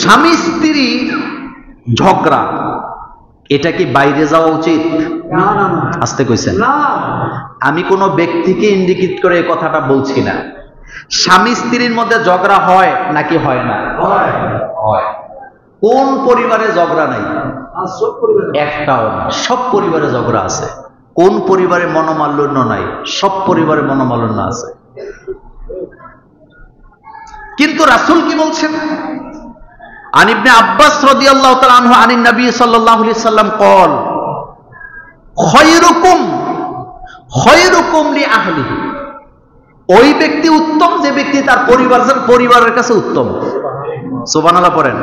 স্বামী স্ত্রী ঝগড়া, এটা কি বাইরে যাওয়া উচিত? আসতে কইছেন। আমি কোনো ব্যক্তিকে ইন্ডিকেট করে এই কথাটা বলছি না। স্বামী স্ত্রীর মধ্যে ঝগড়া হয় নাকি হয় না? হয়। কোন পরিবারে ঝগড়া নাই? একটাও না। সব পরিবারে ঝগড়া আছে। কোন পরিবারে মনোমালিন্য নাই? সব পরিবারে মনোমালিন্য আছে। কিন্তু রাসূল কি বলছেন? আন ইবনে আব্বাস রাদিয়াল্লাহু তাআলা আনহু আনিন নবী সাল্লাল্লাহু আলাইহি সাল্লাম قال খায়রুকুম লিআহলিহি, ওই ব্যক্তি উত্তম যে ব্যক্তি তার পরিবারের কাছে উত্তম। সুবহানাল্লাহ পড়েন।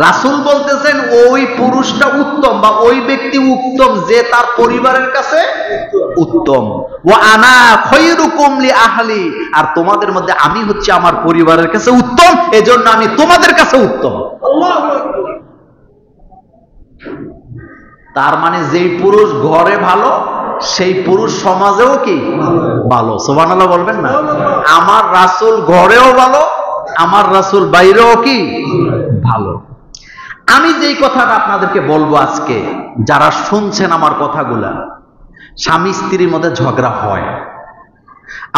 রাসূল বলতেছেন ওই পুরুষটা উত্তম বা ওই ব্যক্তি উত্তম যে তার পরিবারের কাছে উত্তম। ওয়া আনা খায়রুকুম লিআহলি, আর তোমাদের মধ্যে আমি হচ্ছে আমার পরিবারের কাছে উত্তম, এজন্য আমি তোমাদের কাছে উত্তম। আল্লাহু আকবার। তার মানে যেই পুরুষ ঘরে ভালো সেই পুরুষ সমাজেও কি ভালো। সুবহানাল্লাহ বলবেন না? আমার রাসূল ঘরেও ভালো, আমার রাসূল বাইরেও কি ভালো। আমি যেই কথাটা আপনাদেরকে বলবো আজকে, যারা শুনছেন আমার কথাগুলা, স্বামী স্ত্রীর মধ্যে ঝগড়া হয়।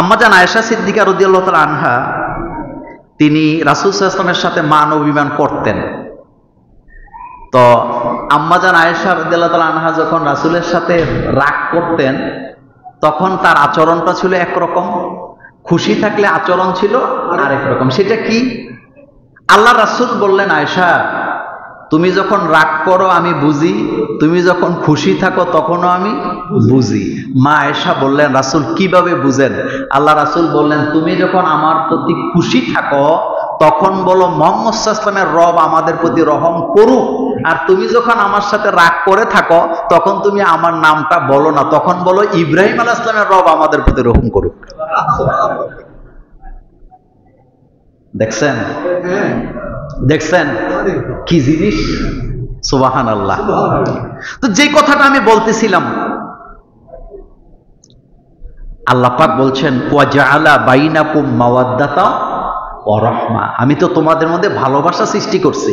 আম্মাজান আয়েশা সিদ্দিকা রাদিয়াল্লাহু তাআলা আনহা, তিনি রাসূল সাল্লাল্লাহু আলাইহি ওয়াসাল্লামের সাথে মান অভিমান করতেন। তো আম্মাজান আয়েশা রাদিয়াল্লাহু তাআলা আনহা যখন রাসূলের সাথে রাগ করতেন, তখন তার আচরণটা ছিল একরকম, খুশি থাকলে আচরণ ছিল আরেক রকম। সেটা কি? আল্লাহ রাসূল বললেন, আয়েশা তুমি যখন রাগ করো আমি বুঝি, তুমি যখন খুশি থাকো তখনও আমি বুঝি। মা আয়েশা বললেন, রাসূল কিভাবে বুঝেন? আল্লাহ রাসূল বললেন, তুমি যখন আমার প্রতি খুশি থাকো তখন বলো মুহাম্মদ সাল্লাল্লাহু আলাইহি ওয়াসাল্লামের রব আমাদের প্রতি রহম করুক, আর তুমি যখন আমার সাথে রাগ করে থাকো তখন তুমি আমার নামটা বলো না, তখন বলো ইব্রাহিম আলাইহিস সালামের রব আমাদের প্রতি রহম করুক। দেখছেন? দেখছেন কি জিনিস? সুবহানাল্লাহ। তো যে কথাটা আমি বলতেছিলাম, আল্লাহ পাক বলছেন ওয়া জাআলা বাইনাকুম মাওয়াদ্দাতা ওয়া রাহমা, আমি তো তোমাদের মধ্যে ভালোবাসা সৃষ্টি করছি।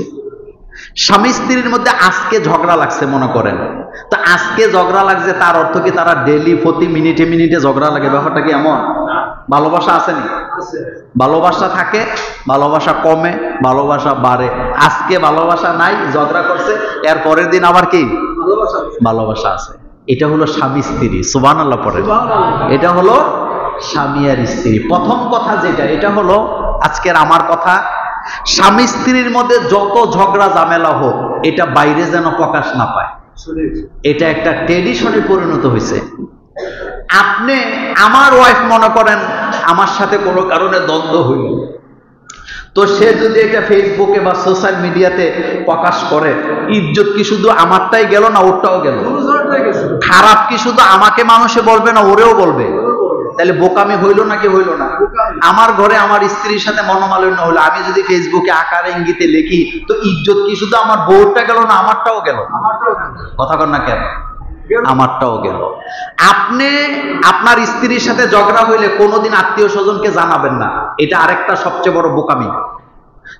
স্বামী স্ত্রীর মধ্যে আজকে ঝগড়া লাগছে মনে করেন, তো আজকে ঝগড়া লাগছে তার অর্থ কি তারা ডেইলি প্রতি মিনিটে মিনিটে ঝগড়া লাগে? ব্যাপারটা কি এমন? ভালোবাসা আসেনি? ভালোবাসা থাকে, ভালোবাসা কমে, ভালোবাসা বাড়ে। আজকে ভালোবাসা নাই, ঝগড়া করছে, এর পরের দিন আবার কি ভালোবাসা আছে। এটা হলো স্বামী স্ত্রী। সুবহানাল্লাহ পড়ে। এটা হলো স্বামী আর স্ত্রী। প্রথম কথা যেটা, এটা হলো আজকের আমার কথা, স্বামী স্ত্রীর মধ্যে যত ঝগড়া ঝামেলা হোক এটা বাইরে যেন প্রকাশ না পায়। এটা একটা ট্রেডিশনে পরিণত হয়েছে। আপনি আমার ওয়াইফ মনে করেন আমার সাথে কোনো কারণে দ্বন্দ্ব হইল, তো সে যদি এটা ফেসবুকে বা সোশ্যাল মিডিয়াতে প্রকাশ করে, ইজ্জত কি শুধু আমারটাই গেল না ওরটাও গেল? খারাপ কি শুধু আমাকে মানুষে বলবে না ওরেও বলবে? তাহলে বোকামি হইল নাকি হইল না? আমার ঘরে আমার স্ত্রীর সাথে মনোমালিন্য হলো, আমি যদি ফেসবুকে আকার ইঙ্গিতে লিখি, তো ইজ্জত কি শুধু আমার বউরটা গেল না আমারটাও গেল? কথা কর না কেন? আমারটাও গেল। আপনি আপনার স্ত্রীর সাথে ঝগড়া হইলে কোনোদিন আত্মীয় স্বজনকে জানাবেন না, এটা আরেকটা সবচেয়ে বড় বোকামি।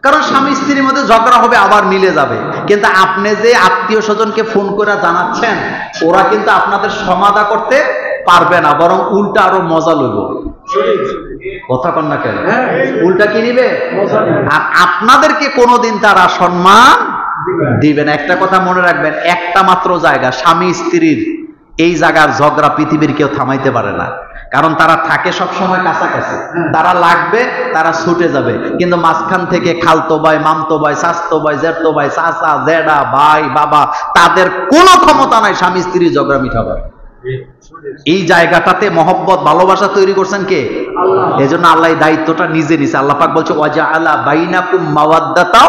কারণ স্বামী স্ত্রীর মধ্যে ঝগড়া হবে আবার মিলে যাবে, কিন্তু আপনি যে আত্মীয় স্বজনকে ফোন করে জানাচ্ছেন ওরা কিন্তু আপনাদের সমাধা করতে পারবে না, বরং উল্টা আরো মজা লইব। কথা কন না কেন? উল্টা কি নিবে? আর আপনাদেরকে কোনোদিন তারা সম্মান দিবেন। একটা কথা মনে রাখবেন, একটা মাত্র জায়গা স্বামী স্ত্রীর, এই জায়গার ঝগড়া পৃথিবীর কেউ থামাইতে পারে না। কারণ তারা থাকে সবসময় কাছাকাছি, তারা লাগবে তারা ছুটে যাবে, কিন্তু মাঝখান থেকে খালতো ভাই, মামতো ভাই, চাচতো ভাই, জেঠতো ভাই, চাচা, জেঠা, ভাই, বাবা, তাদের কোনো ক্ষমতা নাই স্বামী স্ত্রীর ঝগড়া মিটাবার। এই জায়গাটাতে মহব্বত ভালোবাসা তৈরি করছেন কে? আল্লাহ। এজন্য আল্লাহ এই দায়িত্বটা নিজে নিছে। আল্লাহ পাক বলছে ওয়া জাআলা বাইনাকুম মাওয়াদ্দাতা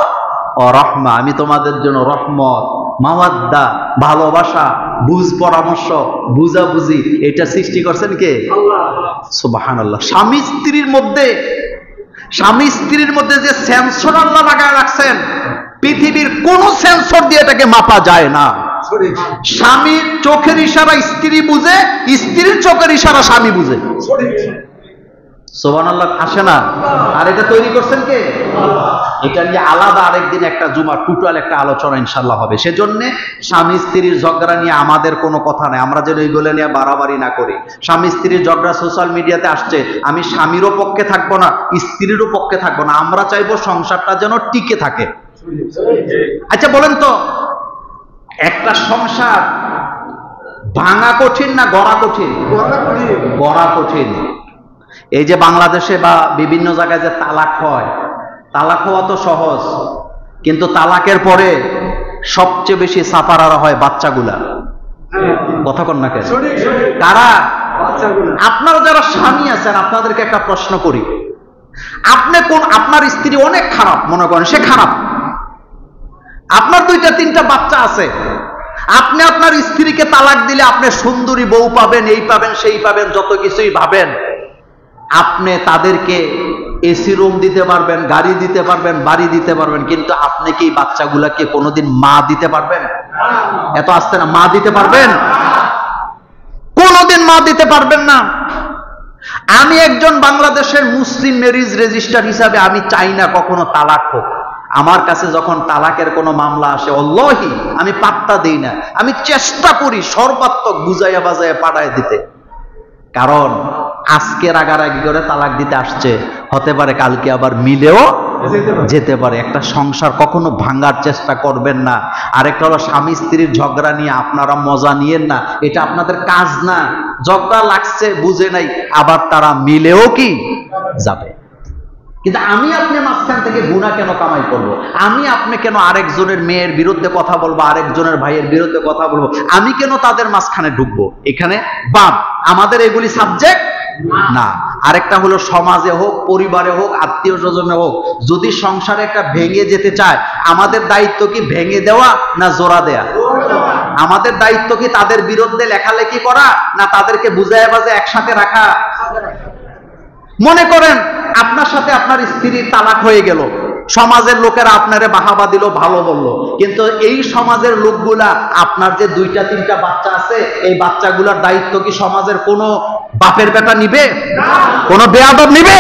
ওয়া রাহমা, আমি তোমাদের জন্য রহমত, মাওয়াদ্দা, ভালোবাসা, বুঝ পরামর্শ, বুঝাবুঝি, এটা সৃষ্টি করছেন কে? আল্লাহ। সুবহানাল্লাহ। স্বামী স্ত্রীর মধ্যে যে সেন্সর আল্লাহ লাগায় রাখছেন, পৃথিবীর কোন সেন্সর দিয়ে এটাকে মাপা যায় না। স্বামীর চোখের ইশারা স্ত্রী বুঝে, স্ত্রীর চোখের ইশারা স্বামী বুঝে। সুবহানাল্লাহ আসে না? আর এটা তৈরি করছেন কে? এটা নিয়ে আলাদা আরেকদিন একটা জুমা টোটাল একটা আলোচনা ইনশাল্লাহ হবে। সেজন্য স্বামী স্ত্রীর ঝগড়া নিয়ে আমাদের কোনো কথা নাই, আমরা যেন এইগুলো নিয়ে বাড়াবাড়ি না করি। স্বামী স্ত্রীর ঝগড়া সোশ্যাল মিডিয়াতে আসছে, আমি স্বামীরও পক্ষে থাকবো না, স্ত্রীরও পক্ষে থাকবো না। আমরা চাইবো সংসারটা যেন টিকে থাকে। আচ্ছা বলেন তো, একটা সংসার ভাঙা কঠিন না গড়া কঠিন? গড়া কঠিন। এই যে বাংলাদেশে বা বিভিন্ন জায়গায় যে তালাক হয়, তালাক হওয়া তো সহজ, কিন্তু তালাকের পরে সবচেয়ে বেশি সাফারারা হয় বাচ্চাগুলা। কথা কন না কেন? কারা? আপনারা যারা স্বামী আছেন, আপনাদেরকে একটা প্রশ্ন করি, আপনি কোন, আপনার স্ত্রী অনেক খারাপ মনে করেন, সে খারাপ, আপনার 2-3টা বাচ্চা আছে, আপনি আপনার স্ত্রীকে তালাক দিলে আপনি সুন্দরী বউ পাবেন, এই পাবেন সেই পাবেন, যত কিছুই ভাবেন, আপনি তাদেরকে এসি রুম দিতে পারবেন, গাড়ি দিতে পারবেন, বাড়ি দিতে পারবেন, কিন্তু আপনি কি বাচ্চাগুলাকে কোনোদিন মা দিতে পারবেন? এত আসতে না, মা দিতে পারবেন? কোনোদিন মা দিতে পারবেন না। আমি একজন বাংলাদেশের মুসলিম ম্যারেজ রেজিস্টার হিসাবে আমি চাই না কখনো তালাক হোক। আমার কাছে যখন তালাকের কোনো মামলা আসে, আল্লাহি আমি পাত্তা দেই না, আমি চেষ্টা করি সর্বাত্মক বুঝাইয়া বাজাইয়া পাঠায় দিতে। কারণ আজকে রাগারাগি করে তালাক দিতে আসছে, হতে পারে কালকে আবার মিলেও যেতে পারে। একটা সংসার কখনো ভাঙার চেষ্টা করবেন না। আরেকটা হলো স্বামী স্ত্রীর ঝগড়া নিয়ে আপনারা মজা নিয়েন না, এটা আপনাদের কাজ না। ঝগড়া লাগছে বুঝে নাই, আবার তারা মিলেও কি যাবে। কিন্তু আমি আপনি মাঝখান থেকে গুনাহ কেন কামাই করবো? আমি আপনি কেন আরেকজনের মেয়ের বিরুদ্ধে কথা বলবো, আরেকজনের ভাইয়ের বিরুদ্ধে কথা বলবো? আমি কেন তাদের মাঝখানে ঢুকবো? এখানে বাপ আমাদের এগুলি সাবজেক্ট না। আরেকটা হলো সমাজে হোক, পরিবারে হোক, আত্মীয় স্বজনে হোক, যদি সংসারে একটা ভেঙে যেতে চায়, আমাদের দায়িত্ব কি ভেঙে দেওয়া না জোড়া দেয়া? আমাদের দায়িত্ব কি তাদের বিরুদ্ধে লেখালেখি করা না তাদেরকে বুঝায় বাজে একসাথে রাখা? মনে করেন আপনার সাথে আপনার স্ত্রীর তালাক হয়ে গেল, সমাজের লোকেরা আপনারে বাহাবা দিল, ভালো বললো, কিন্তু এই সমাজের লোকগুলা আপনার যে 2-3টা বাচ্চা আছে, এই বাচ্চাগুলার দায়িত্ব কি সমাজের কোনো বাপের বেটা নিবে? কোনো বেয়াদব নিবে?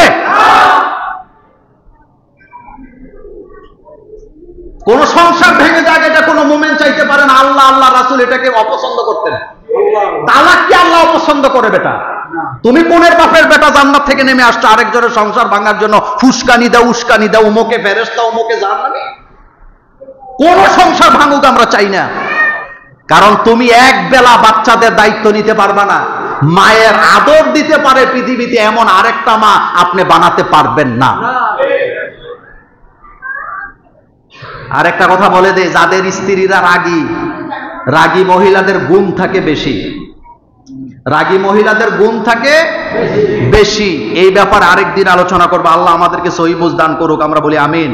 কোন সংসার ভেঙে যাক, এটা কোনো মোমেন্ট চাইতে পারে না। আল্লাহ আল্লাহ রাসূল এটাকে অপছন্দ করতেন। তালাক কি আল্লাহ অপছন্দ করে? বেটা তুমি কোনের বাপের বেটা জান্নাত থেকে নেমে আসছো আরেকজনের সংসার ভাঙার জন্য, ফুসকানি দাও, উস্কানি দাও, ওমকে ফেরেশতা, ওমকে জাহান্নামী। কোন সংসার ভাঙুক আমরা চাই না। কারণ তুমি এক বেলা বাচ্চাদের দায়িত্ব নিতে পারবা না। মায়ের আদর দিতে পারে পৃথিবীতে এমন আরেকটা মা আপনি বানাতে পারবেন না। আরেকটা কথা বলে দে, যাদের স্ত্রীরা রাগী, রাগী মহিলাদের গুণ থাকে বেশি। রাগী মহিলাদের গুণ থাকে বেশি। এই ব্যাপারে আরেকদিন আলোচনা করবো। আল্লাহ আমাদেরকে সহিহ বুঝ দান করুক, আমরা বলি আমিন।